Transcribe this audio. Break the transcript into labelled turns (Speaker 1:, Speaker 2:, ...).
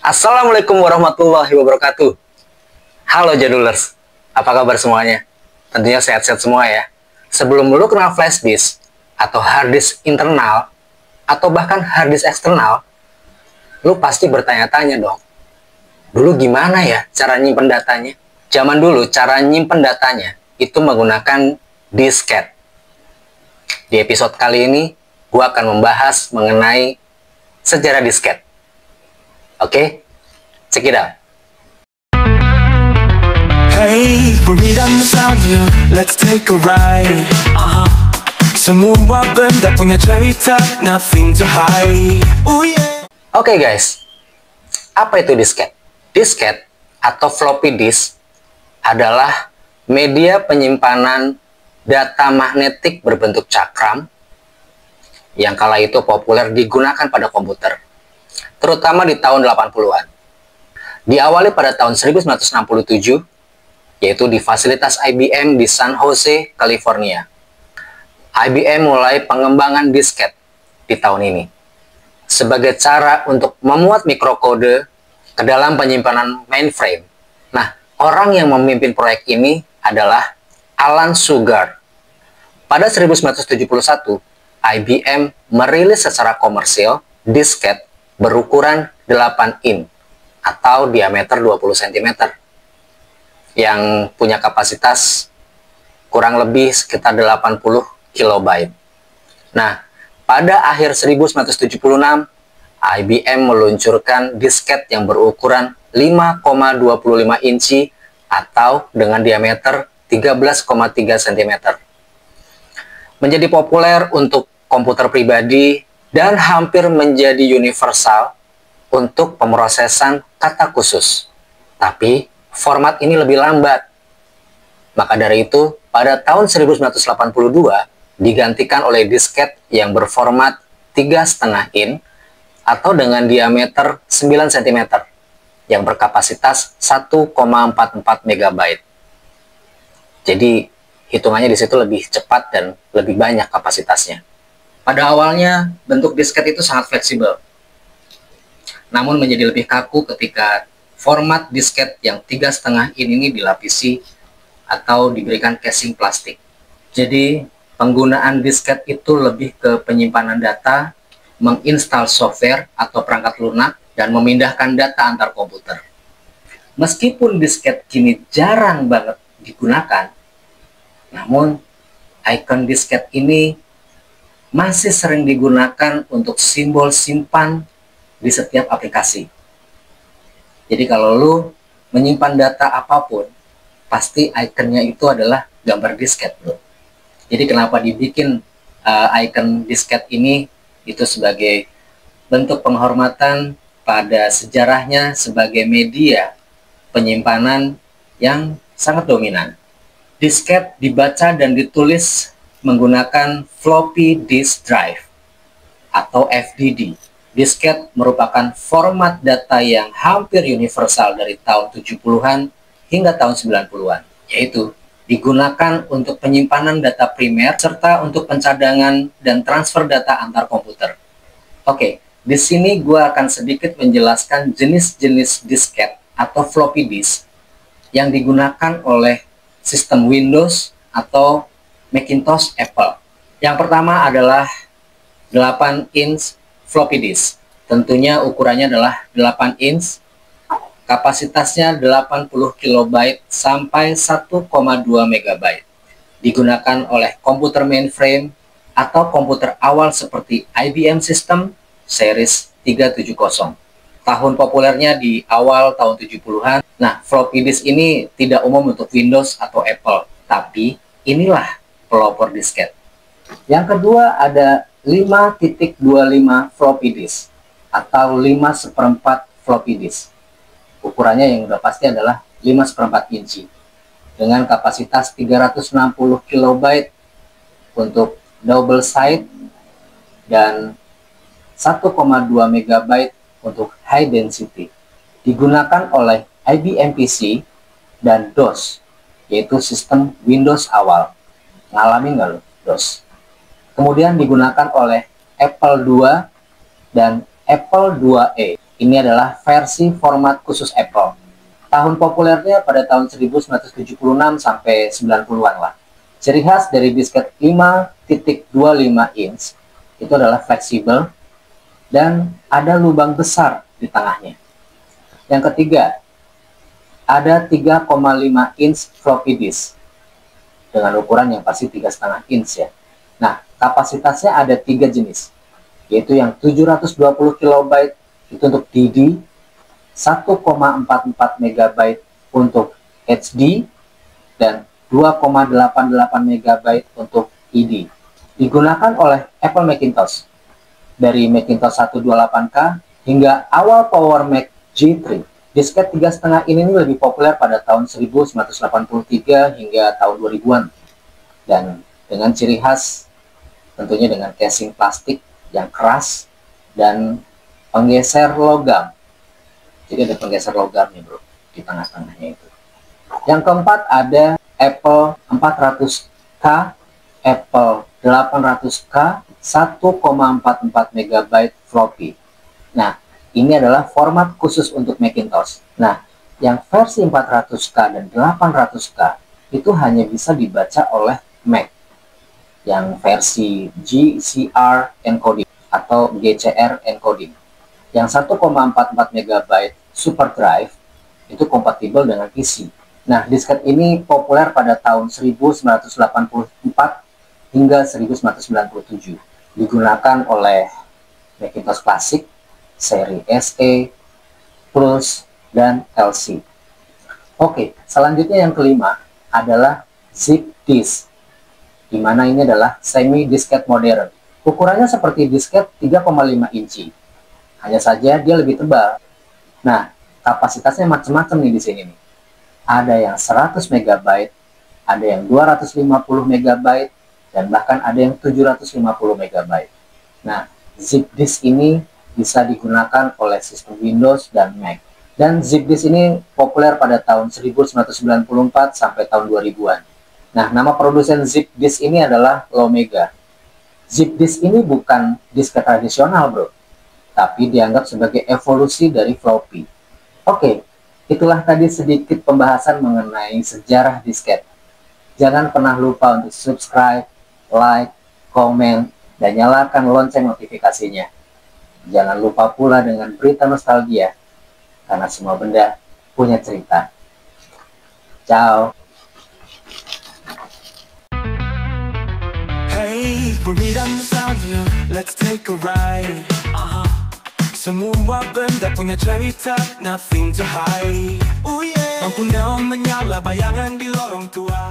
Speaker 1: Assalamualaikum warahmatullahi wabarakatuh. Halo Jadulers, apa kabar semuanya? Tentunya sehat-sehat semua ya. Sebelum lu kenal flash disk, atau hard disk internal, atau bahkan hard disk eksternal, lu pasti bertanya-tanya dong, dulu gimana ya cara nyimpen datanya? Zaman dulu cara nyimpen datanya itu menggunakan disket. Di episode kali ini, gua akan membahas mengenai sejarah disket. Oke, check it out.
Speaker 2: Hey, we're meet on nostalgia, let's take a ride. Semua benda punya cerita, nothing to hide. Oh yeah.
Speaker 1: Oke guys, apa itu disket? Disket atau floppy disk adalah media penyimpanan data magnetik berbentuk cakram yang kala itu populer digunakan pada komputer, terutama di tahun 80-an. Diawali pada tahun 1967, yaitu di fasilitas IBM di San Jose, California. IBM mulai pengembangan disket di tahun ini sebagai cara untuk memuat mikrokode ke dalam penyimpanan mainframe. Nah, orang yang memimpin proyek ini adalah Alan Shugart. Pada 1971, IBM merilis secara komersil disket berukuran 8 in atau diameter 20 cm yang punya kapasitas kurang lebih sekitar 80 kilobyte. Nah, pada akhir 1976, IBM meluncurkan disket yang berukuran 5,25 inci atau dengan diameter 13,3 cm. Menjadi populer untuk komputer pribadi dan hampir menjadi universal untuk pemrosesan kata khusus. Tapi, format ini lebih lambat. Maka dari itu, pada tahun 1982, digantikan oleh disket yang berformat 3,5 in atau dengan diameter 9 cm yang berkapasitas 1,44 MB. Jadi, hitungannya di situ lebih cepat dan lebih banyak kapasitasnya. Pada awalnya, bentuk disket itu sangat fleksibel, namun menjadi lebih kaku ketika format disket yang 3,5 in ini dilapisi atau diberikan casing plastik. Jadi, penggunaan disket itu lebih ke penyimpanan data, menginstal software atau perangkat lunak, dan memindahkan data antar komputer. Meskipun disket kini jarang banget digunakan, namun icon disket ini masih sering digunakan untuk simbol simpan di setiap aplikasi. Jadi kalau lu menyimpan data apapun, pasti ikonnya itu adalah gambar disket, bro. Jadi kenapa dibikin icon disket ini itu sebagai bentuk penghormatan pada sejarahnya sebagai media penyimpanan yang sangat dominan. Disket dibaca dan ditulis menggunakan floppy disk drive atau FDD. Disket merupakan format data yang hampir universal dari tahun 70-an hingga tahun 90-an, yaitu digunakan untuk penyimpanan data primer serta untuk pencadangan dan transfer data antar komputer. Oke, di sini gue akan sedikit menjelaskan jenis-jenis disket atau floppy disk yang digunakan oleh sistem Windows atau Macintosh Apple. Yang pertama adalah 8 inch floppy disk. Tentunya ukurannya adalah 8 inch, kapasitasnya 80 kilobyte sampai 1,2 MB. Digunakan oleh komputer mainframe atau komputer awal seperti IBM System Series 370. Tahun populernya di awal tahun 70-an. Nah, floppy disk ini tidak umum untuk Windows atau Apple, tapi inilah pelopor disket. Yang kedua ada 5.25 floppy disk atau 5/4 floppy disk. Ukurannya yang udah pasti adalah 5/4 inci dengan kapasitas 360 kilobyte untuk double side dan 1,2 MB untuk high density. Digunakan oleh IBM PC dan DOS, yaitu sistem Windows awal. Ngalamin nggak lo DOS? Kemudian digunakan oleh Apple II dan Apple IIe. Ini adalah versi format khusus Apple. Tahun populernya pada tahun 1976 sampai 90-an lah. Ciri khas dari disket 5.25 inch itu adalah fleksibel dan ada lubang besar di tengahnya. Yang ketiga, ada 3,5 inch floppy disk dengan ukuran yang pasti 3,5 inch ya. Nah, kapasitasnya ada 3 jenis, yaitu yang 720 KB itu untuk DD, 1,44 MB untuk HD, dan 2,88 MB untuk ED. Digunakan oleh Apple Macintosh dari Macintosh 128K hingga awal Power Mac G3. Disket 3,5 ini lebih populer pada tahun 1983 hingga tahun 2000-an. Dan dengan ciri khas tentunya dengan casing plastik yang keras dan penggeser logam. Jadi ada penggeser logamnya bro di tengah-tengahnya itu. Yang keempat ada Apple 400K, Apple 800K, 1,44 MB floppy. Nah, ini adalah format khusus untuk Macintosh. Nah, yang versi 400K dan 800K itu hanya bisa dibaca oleh Mac. Yang versi GCR encoding atau GCR encoding. Yang 1,44 MB Super Drive itu kompatibel dengan PC. Nah, disket ini populer pada tahun 1984 hingga 1997. Digunakan oleh Macintosh Classic, seri SE, Plus, dan LC. Oke, selanjutnya yang kelima adalah zip disk, di mana ini adalah semi disket modern. Ukurannya seperti disket 3,5 inci. Hanya saja dia lebih tebal. Nah, kapasitasnya macam-macam nih di sini nih. Ada yang 100 MB, ada yang 250 MB, dan bahkan ada yang 750 MB. Nah, zip disk ini bisa digunakan oleh sistem Windows dan Mac. Dan zip disk ini populer pada tahun 1994 sampai tahun 2000-an. Nah, nama produsen zip disk ini adalah Lomega. Zip disk ini bukan disket tradisional, bro, tapi dianggap sebagai evolusi dari floppy. Oke, itulah tadi sedikit pembahasan mengenai sejarah disket. Jangan pernah lupa untuk subscribe, like, komen, dan nyalakan lonceng notifikasinya. Jangan lupa pula dengan berita nostalgia, karena semua benda punya cerita. Ciao.
Speaker 2: Hey, berita nostalgia, let's take a ride. Semua benda punya cerita, nothing to hide. Oh yeah, lampu neon menyala bayangan di lorong tua.